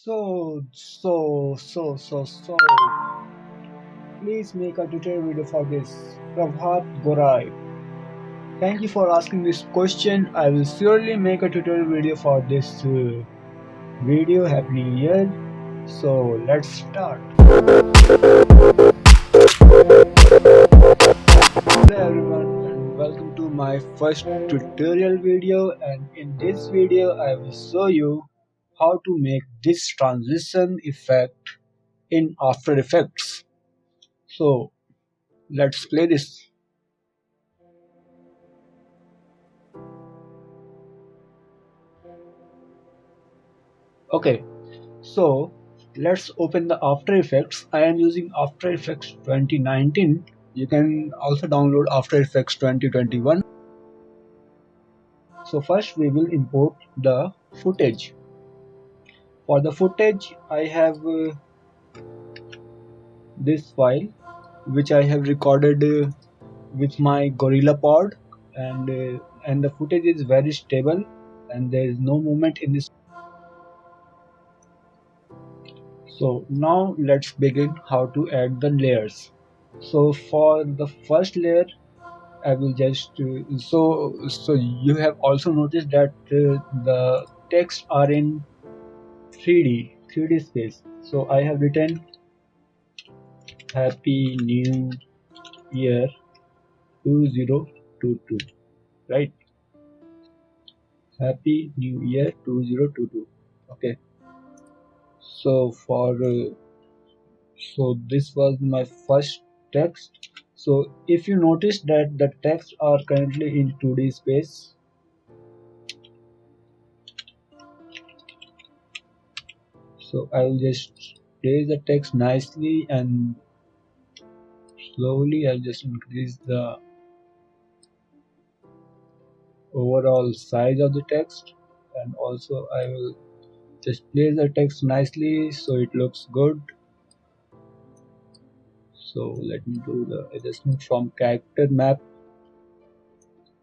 So, please make a tutorial video for this. Prabhat Gorai. Thank you for asking this question. I will surely make a tutorial video for this video. Happy New Year. So, let's start. Hello everyone and welcome to my first tutorial video, and in this video I will show you how to make this transition effect in After Effects. So, let's play this. Okay, so let's open the After Effects. I am using After Effects 2019. You can also download After Effects 2021. So first we will import the footage. For the footage I have this file which I have recorded with my GorillaPod, and the footage is very stable and there is no movement in this. So now let's begin how to add the layers. So for the first layer I will just so you have also noticed that the text are in 3D space. So I have written Happy New Year 2022, right? Happy New Year 2022. Okay. So so this was my first text. So if you notice that the text are currently in 2D space, so I will just place the text nicely and slowly I'll just increase the overall size of the text, and also I will just place the text nicely so it looks good. So let me do the adjustment from character map,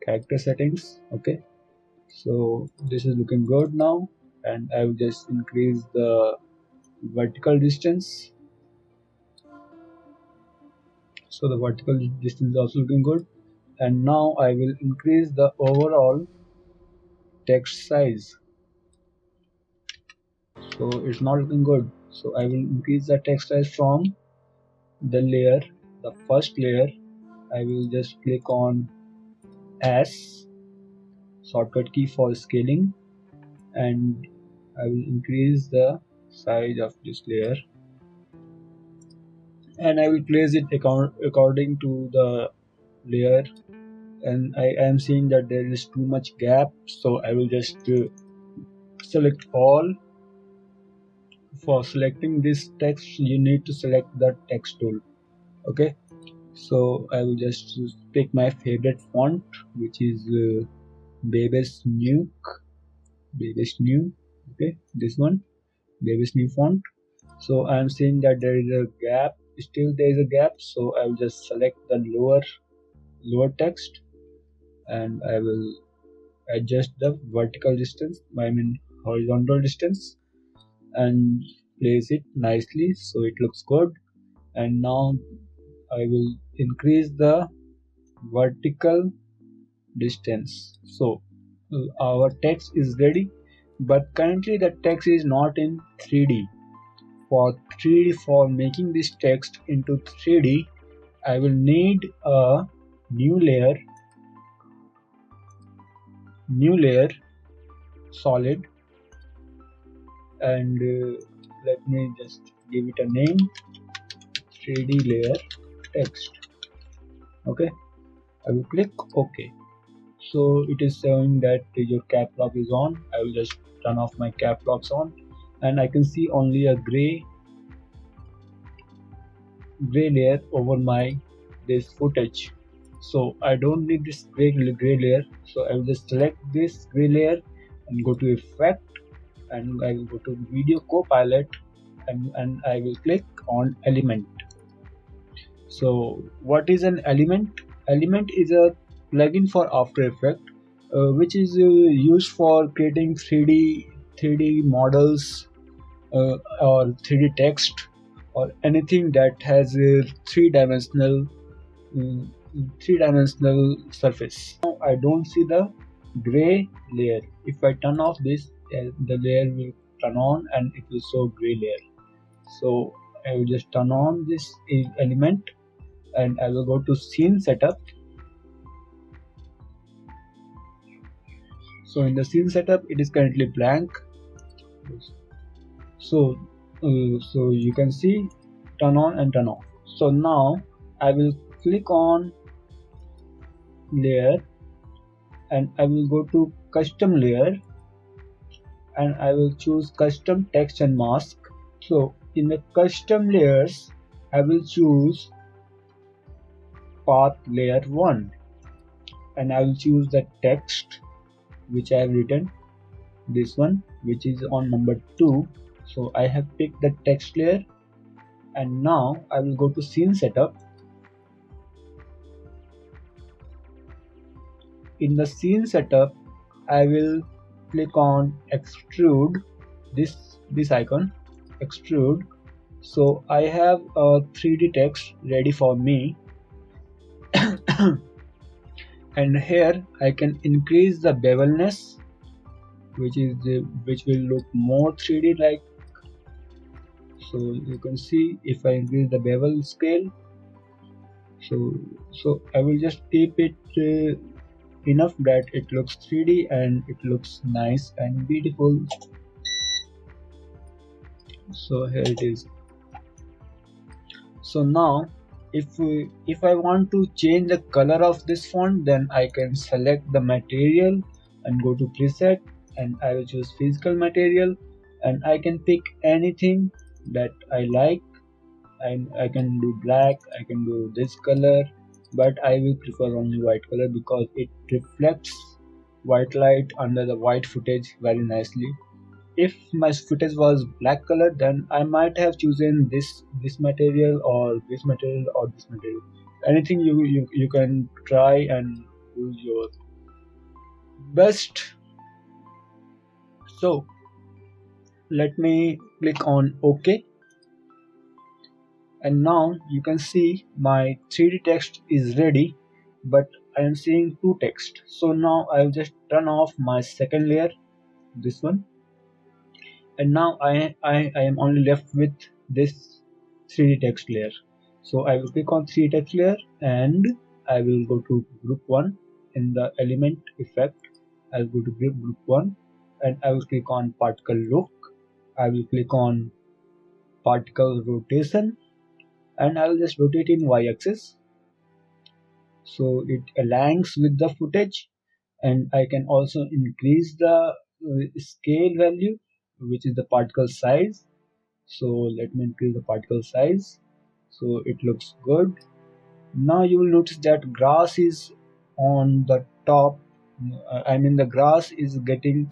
character settings. Okay, so this is looking good now, and I will just increase the vertical distance. So the vertical distance is also looking good, and now I will increase the overall text size. So it's not looking good, so I will increase the text size from the layer, the first layer. I will just click on S, shortcut key for scaling, and I will increase the size of this layer, and I will place it according to the layer. And I am seeing that there is too much gap, so I will just select all. For selecting this text you need to select the text tool. Okay, so I will just pick my favorite font, which is Babes New. Okay, this one, Babes New font. So I am seeing that there is a gap, still there is a gap, so I will just select the lower text, and I will adjust the vertical distance, I mean horizontal distance, and place it nicely so it looks good. And now I will increase the vertical distance. So our text is ready, but currently the text is not in 3D. For making this text into 3D, I will need a new layer, solid, and let me just give it a name, 3D layer text. Okay, I will click OK. So it is showing that your cap lock is on. I will just turn off my cap locks on, and I can see only a gray layer over this footage. So I don't need this gray layer, so I will just select this gray layer and go to effect, and I will go to video copilot, and I will click on element. So what is an element? Element is a plugin for After Effects, which is used for creating 3D models or 3D text or anything that has a mm, three-dimensional surface. Now I don't see the gray layer. If I turn off this, the layer will turn on and it will show gray layer. So I will just turn on this element and I will go to scene setup. So in the scene setup, it is currently blank. So so you can see turn on and turn off. So now I will click on layer and I will go to custom layer and I will choose custom text and mask. So in the custom layers I will choose path layer 1 and I will choose the text which I have written, this one which is on number 2. So I have picked the text layer and now I will go to scene setup. In the scene setup I will click on extrude, this icon, extrude. So I have a 3D text ready for me and here I can increase the bevelness which will look more 3D like. So you can see if I increase the bevel scale, so I will just keep it enough that it looks 3D and it looks nice and beautiful. So here it is. So now if I want to change the color of this font, then I can select the material and go to preset and I will choose physical material and I can pick anything that I like. I can do black, I can do this color, but I will prefer only white color because it reflects white light under the white footage very nicely. If my footage was black color, then I might have chosen this material or this material or this material. Anything you can try and use your best. So let me click on OK. And now you can see my 3D text is ready, but I am seeing two text. So now I will just turn off my second layer, this one, and now I am only left with this 3D text layer. So I will click on 3D text layer and I will go to group 1 in the element effect. I will go to group 1 and I will click on particle look. I will click on particle rotation and I will just rotate in y-axis so it aligns with the footage, and I can also increase the scale value, which is the particle size. So let me increase the particle size so it looks good. Now you will notice that grass is on the top. I mean the grass is getting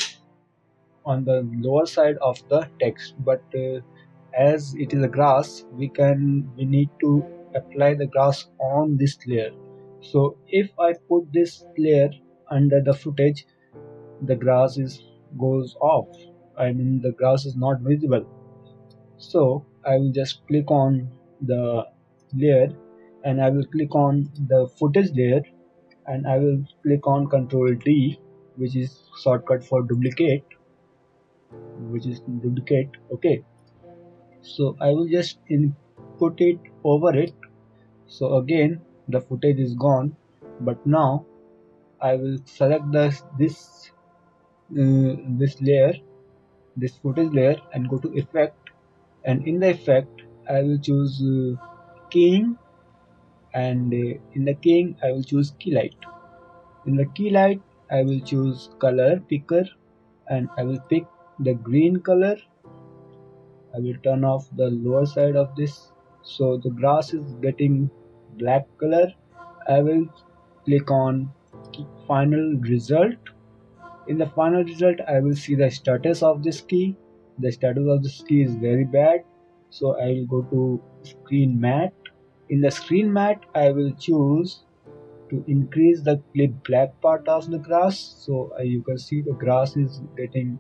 on the lower side of the text, but as it is a grass, we need to apply the grass on this layer. So if I put this layer under the footage, the grass goes off. I mean the grass is not visible. So I will just click on the layer and I will click on the footage layer and I will click on Ctrl D, which is shortcut for duplicate, okay. So I will just input it over it. So again the footage is gone, but now I will select this layer, this footage layer, and go to effect, and in the effect I will choose keying, and in the keying I will choose key light. In the key light I will choose color picker and I will pick the green color. I will turn off the lower side of this, so the grass is getting black color. I will click on final result. In the final result I will see the status of this key. The status of this key is very bad, so I will go to screen matte. In the screen matte I will choose to increase the clip black part of the grass, so you can see the grass is getting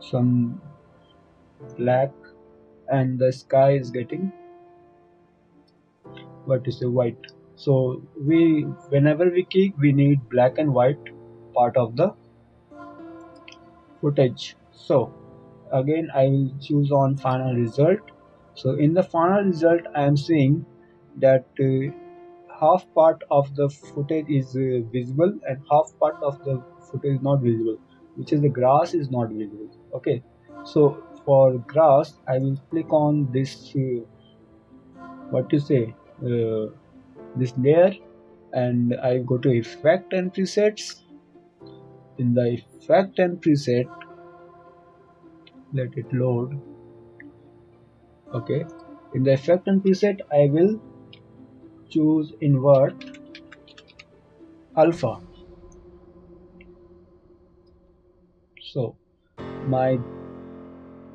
some black and the sky is getting white. So whenever we click, we need black and white part of the footage. So again I will choose on final result. So in the final result I am seeing that half part of the footage is visible and half part of the footage is not visible, which is the grass is not visible. Okay, so for grass I will click on this what to say this layer, and I go to effect and presets. In the effect and preset, let it load. Okay, in the effect and preset I will choose invert alpha. So my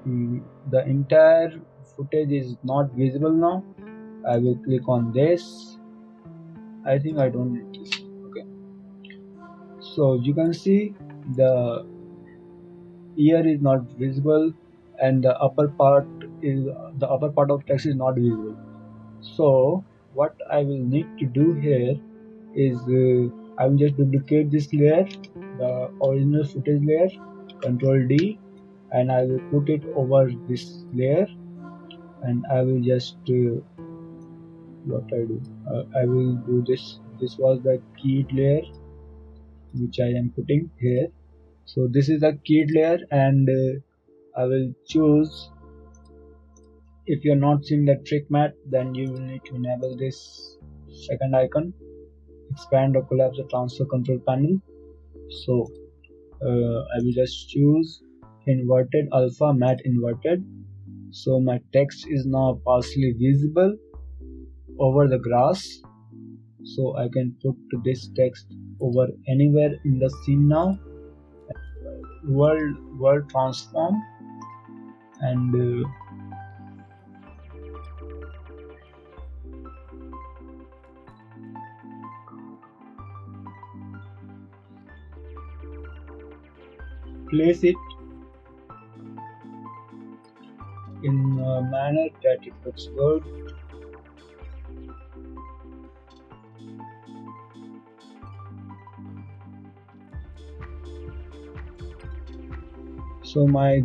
the entire footage is not visible now. I will click on this. I think I don't need this. Okay, so you can see the ear is not visible and the upper part of text is not visible. So what I will need to do here is I will just duplicate this layer, the original footage layer, Control D, and I will put it over this layer, and I will just what I will do this. This was the keyed layer which I am putting here. So this is the keyed layer, and I will choose. If you're not seeing the trick mat, then you will need to enable this second icon, expand or collapse the transfer control panel. So I will just choose inverted alpha matte inverted. So my text is now partially visible over the grass, so I can put this text over anywhere in the scene now. World transform, and place it in a manner that it looks good. So my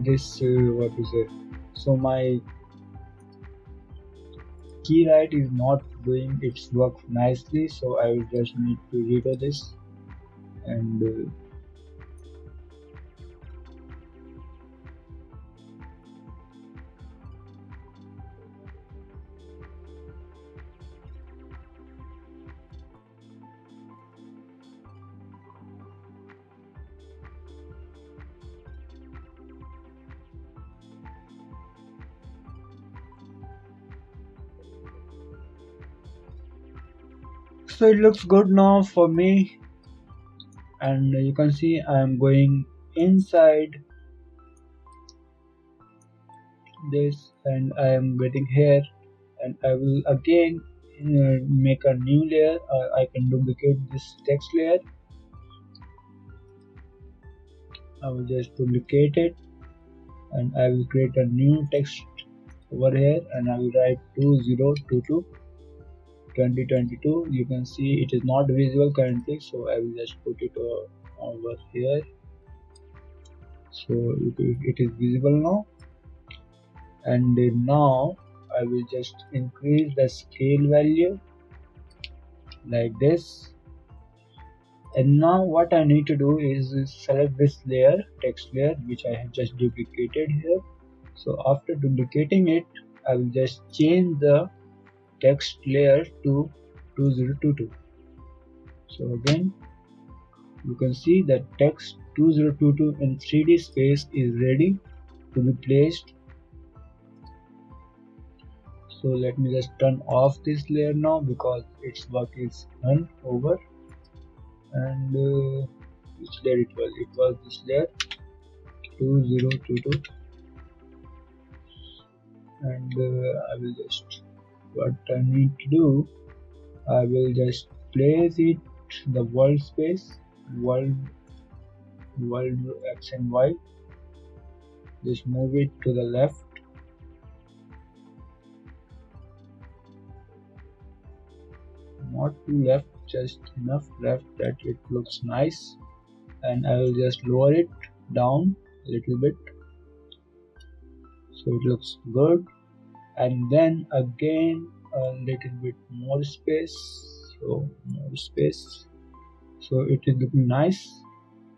so my key-write is not doing its work nicely, so I will just need to redo this, and so it looks good now for me. And you can see I am going inside this, and I am getting here, and I will again make a new layer. I can duplicate this text layer. I will just duplicate it, and I will create a new text over here, and I will write 2022 2022. You can see it is not visible currently, so I will just put it over here, so it is visible now. And now I will just increase the scale value like this. And now what I need to do is select this layer, text layer, which I have just duplicated here. So after duplicating it, I will just change the text layer to 2022. So again, you can see that text 2022 in 3D space is ready to be placed. So let me just turn off this layer now, because its work is done over. And which layer it was? It was this layer 2022, and I will just, what I need to do, I will just place it the world space, world X and Y. Just move it to the left not too left, just enough left that it looks nice, and I will just lower it down a little bit so it looks good, and then again a little bit more space, so more space, so it is looking nice.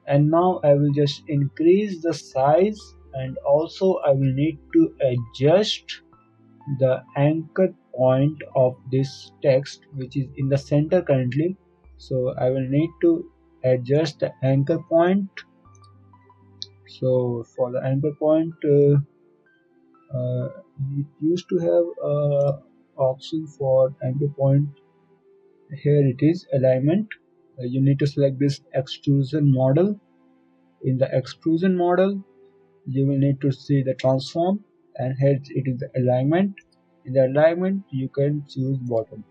And now I will just increase the size, and also I will need to adjust the anchor point of this text, which is in the center currently. So I will need to adjust the anchor point. So for the anchor point, it used to have a option for anchor point. Here it is, alignment. You need to select this extrusion model. In the extrusion model, you will need to see the transform, and here it is the alignment. In the alignment, you can choose bottom.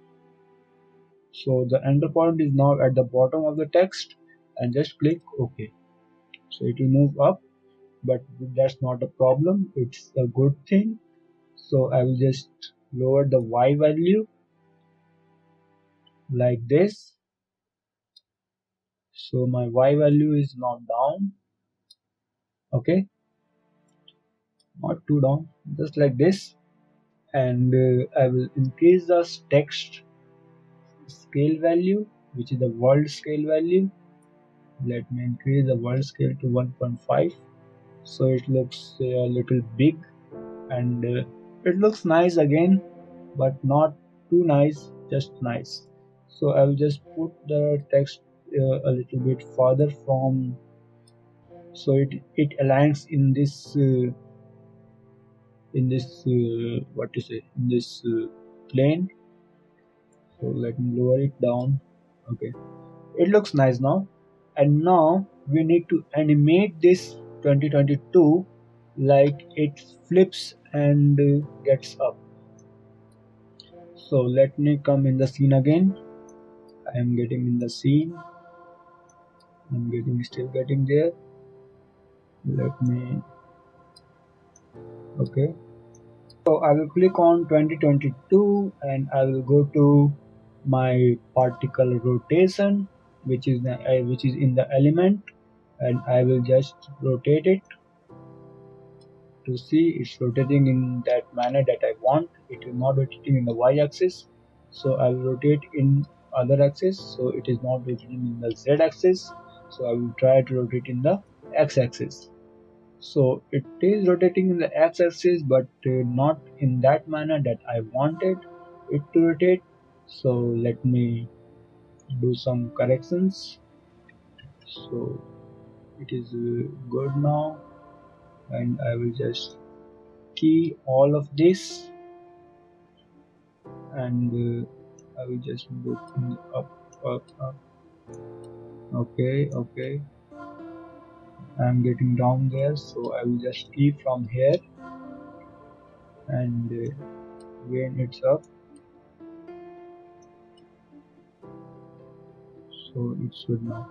So the anchor point is now at the bottom of the text, and just click OK. So it will move up, but that's not a problem, it's a good thing. So I will just lower the Y value like this. So my Y value is now down. Okay, not too down, just like this. And I will increase the text scale value, which is the world scale value. Let me increase the world scale to 1.5, so it looks a little big, and it looks nice again, but not too nice, just nice. So I will just put the text a little bit farther from, so it aligns in this what to say, in this plane. So let me lower it down. Okay, it looks nice now. And now we need to animate this 2022 like it flips and gets up. So let me come in the scene again. I am getting in the scene. I'm still getting there. Let me, okay. So I will click on 2022 and I will go to my particle rotation, which is in the element, and I will just rotate it to see it's rotating in that manner that I want. It is not rotating in the y-axis, so I will rotate in other axis, so it is not rotating in the z-axis, so I will try to rotate in the x-axis. So it is rotating in the x-axis, but not in that manner that I wanted it to rotate. So let me do some corrections. So it is good now, and I will just key all of this, and I will just go up. Okay, I'm getting down there, so I will just key from here, and when it's up, so it should now.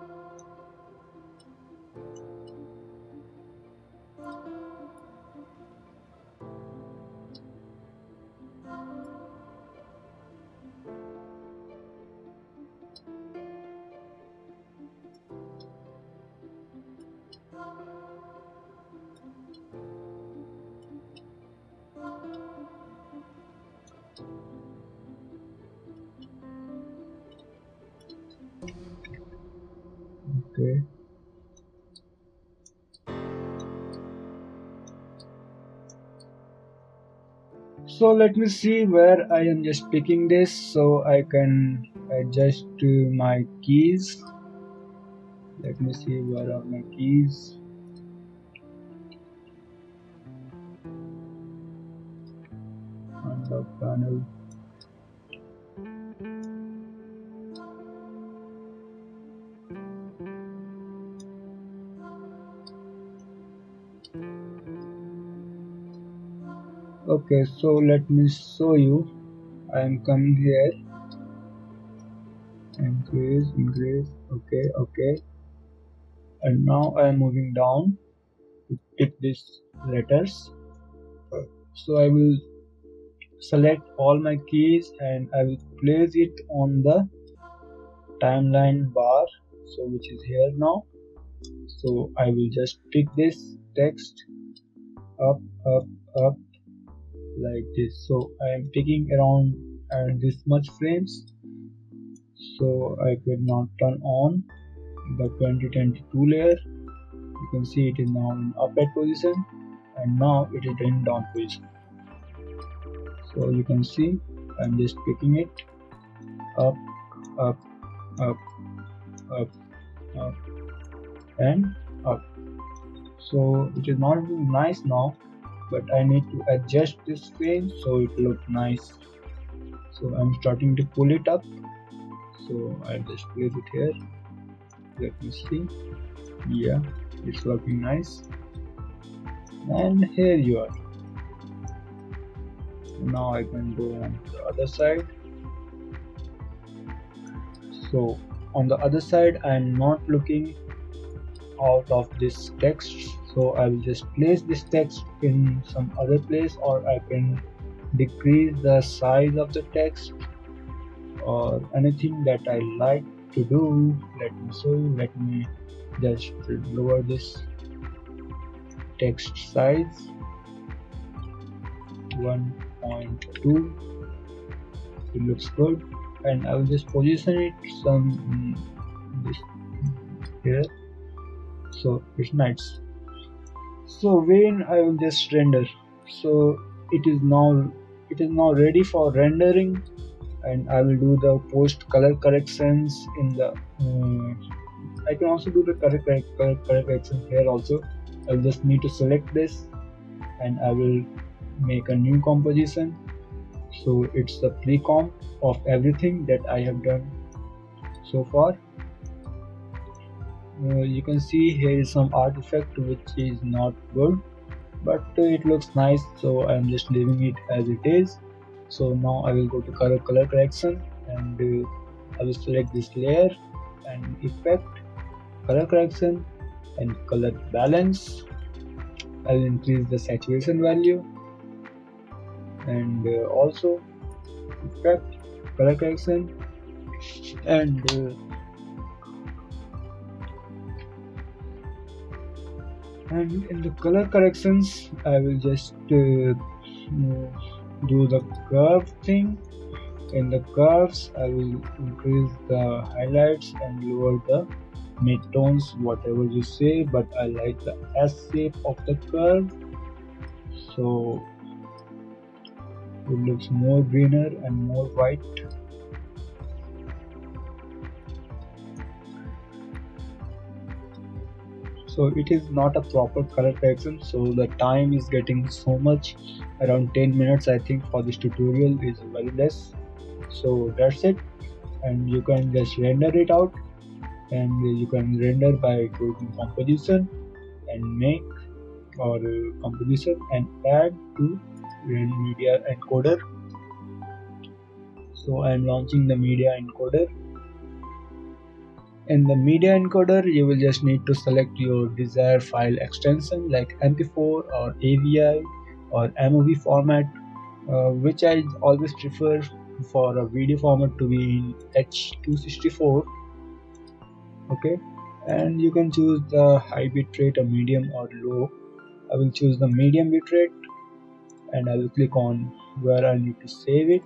Okay. So let me see where I am just picking this, so I can adjust my keys. Let me see where are my keys. Unlock panel. Okay, so let me show you. I am coming here. Increase. Okay. And now I am moving down to pick these letters. So I will select all my keys and I will place it on the timeline bar, so which is here now. So I will just pick this text up, up, up like this. So I am picking around this much frames, so I could now turn on the 2022 layer. You can see it is now in upright position, and now it is in down position. So you can see I'm just picking it up, up, up, up, up, and up. So it is not nice now, but I need to adjust this frame so it looks nice. So I'm starting to pull it up. So I'll just place it here. Let me see. Yeah, it's looking nice. And here you are. Now I can go on the other side. So on the other side, I'm not looking out of this text, so I will just place this text in some other place, or I can decrease the size of the text or anything that I like to do. Let me just lower this text size 1.2. It looks good, and I will just position it some this here, so it's nice. So when I will just render, so it is now ready for rendering, and I will do the post color corrections in the I can also do the color correction here also. I'll just need to select this, and I will make a new composition. So it's the pre-comp of everything that I have done so far. You can see here is some artifact which is not good, but it looks nice, so I'm just leaving it as it is. So now I will go to color correction, and I will select this layer and effect, color correction, and color balance. I will increase the saturation value, and also effect, color correction, and in the color corrections I will just do the curve thing. In the curves I will increase the highlights and lower the midtones, whatever you say, but I like the S shape of the curve, so it looks more greener and more white. So it is not a proper color correction, so the time is getting so much, around 10 minutes I think for this tutorial is very less. So that's it, and you can just render it out, and you can render by going to composition and make, or composition and add to media encoder. So I am launching the media encoder. In the media encoder you will just need to select your desired file extension like MP4 or AVI or MOV format, which I always prefer for a video format to be in H264. Okay, and you can choose the high bitrate, or medium, or low. I will choose the medium bitrate, and I will click on where I need to save it.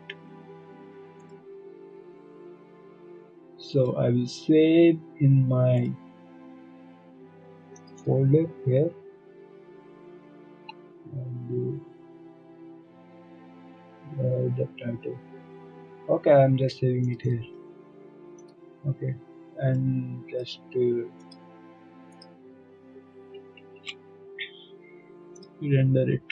So I will save in my folder here, and the title. Okay, I'm just saving it here. Okay, and just render it.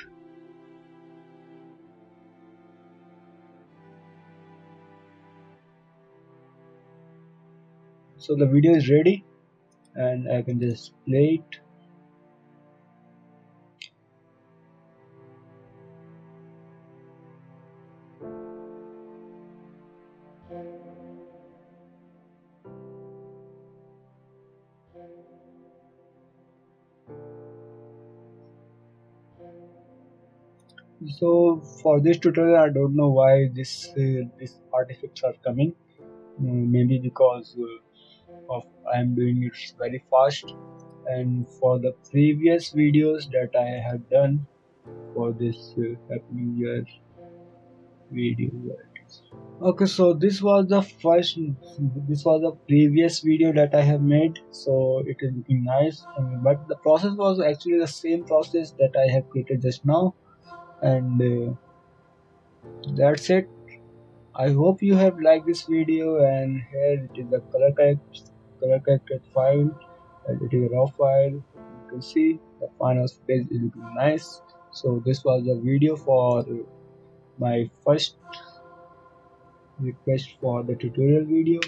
So the video is ready, and I can just play it. So for this tutorial I don't know why these artifacts are coming, maybe because of I'm doing it very fast. And for the previous videos that I have done for this Happy New Year video, okay, so this was the previous video that I have made, so it is looking nice. But the process was actually the same process that I have created just now. And that's it. I hope you have liked this video, and here it is the color corrected file, and it is a raw file. You can see the final page is looking nice. So this was the video for my first request for the tutorial video.